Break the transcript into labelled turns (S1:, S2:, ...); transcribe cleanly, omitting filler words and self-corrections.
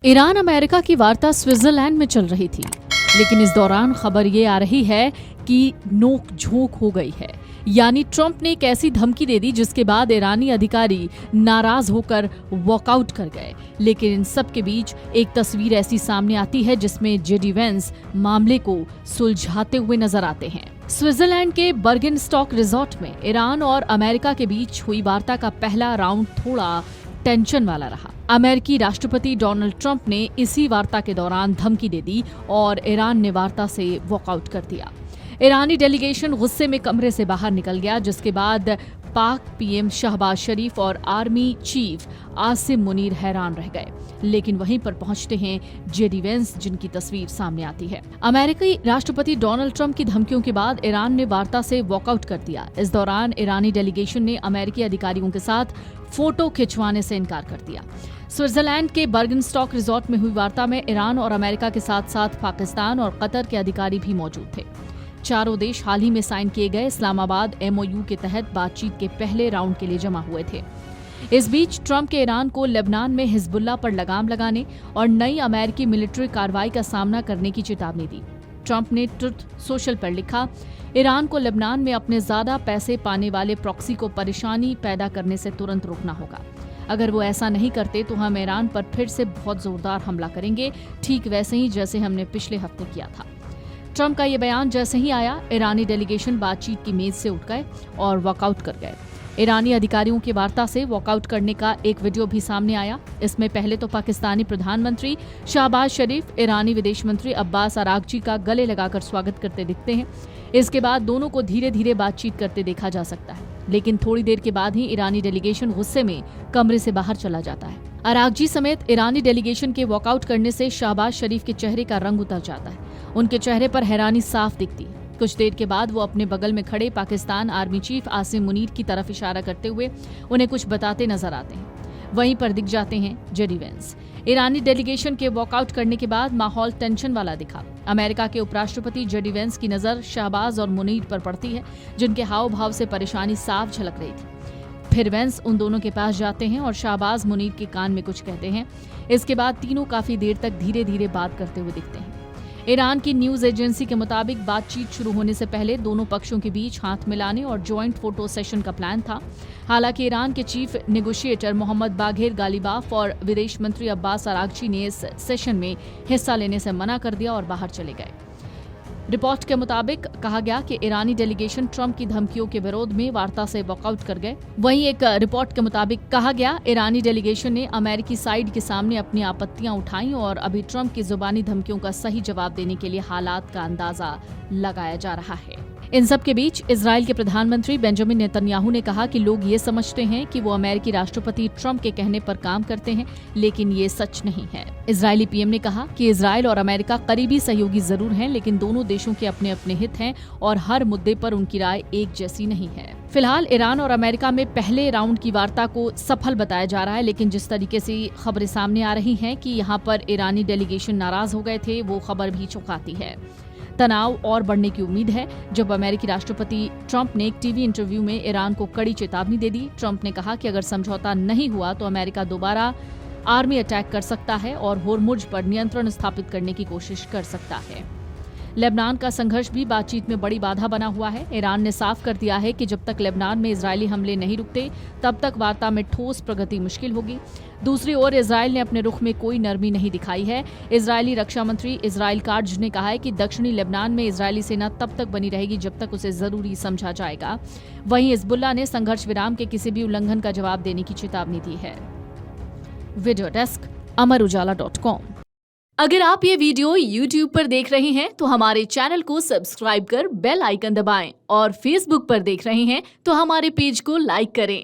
S1: Iran America की वार्ता Switzerland में चल रही थी, लेकिन इस दौरान खबर ये आ रही है कि नोक झोंक हो गई है। यानी ट्रंप ने एक ऐसी धमकी दे दी जिसके बाद ईरानी अधिकारी नाराज होकर वॉकआउट कर गए। लेकिन इन सब के बीच एक तस्वीर ऐसी सामने आती है जिसमें जेडी वेंस मामले को सुलझाते हुए नजर आते हैं। स्विट्जरलैंड के बर्गेनस्टॉक रिजॉर्ट में ईरान और अमेरिका के बीच हुई वार्ता का पहला राउंड थोड़ा टेंशन वाला रहा। अमेरिकी राष्ट्रपति डोनाल्ड ट्रंप ने इसी वार्ता के दौरान धमकी दे दी और ईरान ने वार्ता से वॉकआउट कर दिया। ईरानी डेलीगेशन गुस्से में कमरे से बाहर निकल गया, जिसके बाद पाक पीएम शहबाज शरीफ और आर्मी चीफ आसिम मुनीर हैरान रह गए। लेकिन वहीं पर पहुंचते हैं जेडी वेंस, जिनकी तस्वीर सामने आती है। अमेरिकी राष्ट्रपति डोनाल्ड ट्रंप की धमकियों के बाद ईरान ने वार्ता से वॉकआउट कर दिया। इस दौरान ईरानी डेलीगेशन ने अमेरिकी अधिकारियों के साथ फोटो खिंचवाने से इनकार कर दिया। स्विट्जरलैंड के बर्गेनस्टॉक रिजॉर्ट में हुई वार्ता में ईरान और अमेरिका के साथ साथ पाकिस्तान और कतर के अधिकारी भी मौजूद थे। चारों देश हाल ही में साइन किए गए इस्लामाबाद एमओयू के तहत बातचीत के पहले राउंड के लिए जमा हुए थे। इस बीच ट्रंप के ईरान को लेबनान में हिजबुल्ला पर लगाम लगाने और नई अमेरिकी मिलिट्री कार्रवाई का सामना करने की चेतावनी दी। ट्रंप ने ट्रुथ सोशल पर लिखा, ईरान को लेबनान में अपने ज्यादा पैसे पाने वाले प्रॉक्सी को परेशानी पैदा करने से तुरंत रोकना होगा। अगर वो ऐसा नहीं करते तो हम ईरान पर फिर से बहुत जोरदार हमला करेंगे, ठीक वैसे ही जैसे हमने पिछले हफ्ते किया था। ट्रंप का ये बयान जैसे ही आया, ईरानी डेलीगेशन बातचीत की मेज से उठ गए और वॉकआउट कर गए। ईरानी अधिकारियों की वार्ता से वॉकआउट करने का एक वीडियो भी सामने आया। इसमें पहले तो पाकिस्तानी प्रधानमंत्री शहबाज शरीफ ईरानी विदेश मंत्री अब्बास अरागची का गले लगाकर स्वागत करते दिखते हैं। इसके बाद दोनों को धीरे धीरे बातचीत करते देखा जा सकता है, लेकिन थोड़ी देर के बाद ही ईरानी डेलीगेशन गुस्से में कमरे से बाहर चला जाता है। अरागची समेत ईरानी डेलीगेशन के वॉकआउट करने से शहबाज शरीफ के चेहरे का रंग उतर जाता है। उनके चेहरे पर हैरानी साफ दिखती है। कुछ देर के बाद वो अपने बगल में खड़े पाकिस्तान आर्मी चीफ आसिम मुनीर की तरफ इशारा करते हुए उन्हें कुछ बताते नजर आते हैं। वहीं पर दिख जाते हैं जेडी वेंस। ईरानी डेलीगेशन के वॉकआउट करने के बाद माहौल टेंशन वाला दिखा। अमेरिका के उपराष्ट्रपति जेडी वेंस की नजर शहबाज और मुनीर पर पड़ती है, जिनके हाव भाव से परेशानी साफ झलक रही थी। फिर वेंस उन दोनों के पास जाते हैं और शहबाज मुनीर के कान में कुछ कहते हैं। इसके बाद तीनों काफी देर तक धीरे धीरे बात करते हुए दिखते हैं। ईरान की न्यूज एजेंसी के मुताबिक बातचीत शुरू होने से पहले दोनों पक्षों के बीच हाथ मिलाने और ज्वाइंट फोटो सेशन का प्लान था। हालांकि ईरान के chief negotiator Mohammad Bagher Ghalibaf और विदेश मंत्री अब्बास अरागची ने इस सेशन में हिस्सा लेने से मना कर दिया और बाहर चले गए। रिपोर्ट के मुताबिक कहा गया कि ईरानी डेलीगेशन ट्रंप की धमकियों के विरोध में वार्ता से वॉकआउट कर गए। वहीं एक रिपोर्ट के मुताबिक कहा गया ईरानी डेलीगेशन ने अमेरिकी साइड के सामने अपनी आपत्तियां उठाई और अभी ट्रंप की जुबानी धमकियों का सही जवाब देने के लिए हालात का अंदाजा लगाया जा रहा है। इन सब के बीच इजराइल के प्रधानमंत्री बेंजामिन नेतन्याहू ने कहा कि लोग ये समझते हैं कि वो अमेरिकी राष्ट्रपति ट्रंप के कहने पर काम करते हैं, लेकिन ये सच नहीं है। इजरायली पीएम ने कहा कि इजराइल और अमेरिका करीबी सहयोगी जरूर हैं, लेकिन दोनों देशों के अपने अपने हित हैं और हर मुद्दे पर उनकी राय एक जैसी नहीं है। फिलहाल ईरान और अमेरिका में पहले राउंड की वार्ता को सफल बताया जा रहा है, लेकिन जिस तरीके से खबरें सामने आ रही हैं कि यहाँ पर ईरानी डेलीगेशन नाराज हो गए थे, वो खबर भी चौंकाती है। तनाव और बढ़ने की उम्मीद है जब अमेरिकी राष्ट्रपति ट्रंप ने एक टीवी इंटरव्यू में ईरान को कड़ी चेतावनी दे दी। ट्रंप ने कहा कि अगर समझौता नहीं हुआ तो अमेरिका दोबारा आर्मी अटैक कर सकता है और होर्मुज पर नियंत्रण स्थापित करने की कोशिश कर सकता है। लेबनान का संघर्ष भी बातचीत में बड़ी बाधा बना हुआ है। ईरान ने साफ कर दिया है कि जब तक लेबनान में इजरायली हमले नहीं रुकते तब तक वार्ता में ठोस प्रगति मुश्किल होगी। दूसरी ओर इजरायल ने अपने रुख में कोई नरमी नहीं दिखाई है। इजरायली रक्षा मंत्री इजराइल काट्ज ने कहा है कि दक्षिणी लेबनान में इजरायली सेना तब तक बनी रहेगी जब तक उसे जरूरी समझा जाएगा। वहीं हिजबुल्लाह ने संघर्ष विराम के किसी भी उल्लंघन का जवाब देने की चेतावनी दी है। वीडियो डेस्क अमरउजाला.com। अगर आप ये वीडियो YouTube पर देख रहे हैं तो हमारे चैनल को सब्सक्राइब कर बेल आइकन दबाएं और Facebook पर देख रहे हैं तो हमारे पेज को लाइक करें।